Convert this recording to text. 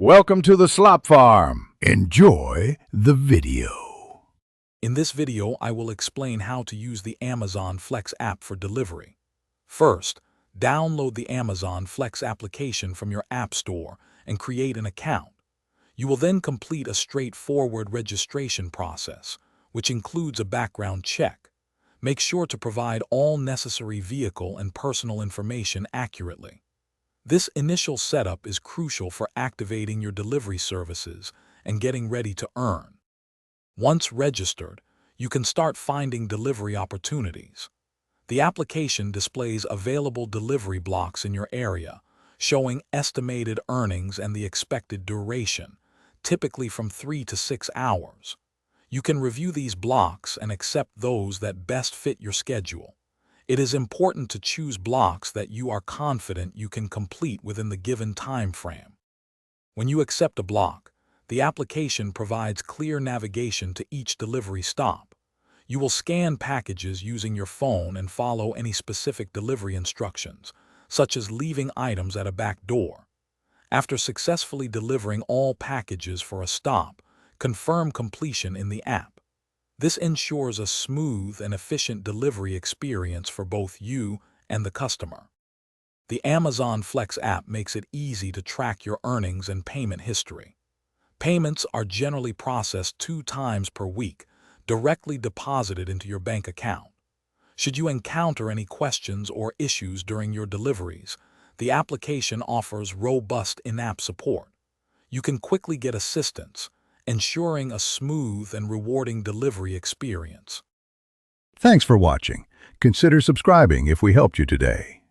Welcome to the Slop Farm. Enjoy the video. In this video, I will explain how to use the Amazon Flex app for delivery. First, download the Amazon Flex application from your App Store and create an account. You will then complete a straightforward registration process, which includes a background check. Make sure to provide all necessary vehicle and personal information accurately. This initial setup is crucial for activating your delivery services and getting ready to earn. Once registered, you can start finding delivery opportunities. The application displays available delivery blocks in your area, showing estimated earnings and the expected duration, typically from 3 to 6 hours. You can review these blocks and accept those that best fit your schedule. It is important to choose blocks that you are confident you can complete within the given time frame. When you accept a block, the application provides clear navigation to each delivery stop. You will scan packages using your phone and follow any specific delivery instructions, such as leaving items at a back door. After successfully delivering all packages for a stop, confirm completion in the app. This ensures a smooth and efficient delivery experience for both you and the customer. The Amazon Flex app makes it easy to track your earnings and payment history. Payments are generally processed 2 times per week, directly deposited into your bank account. Should you encounter any questions or issues during your deliveries, the application offers robust in-app support. You can quickly get assistance, ensuring a smooth and rewarding delivery experience. Thanks for watching. Consider subscribing if we helped you today.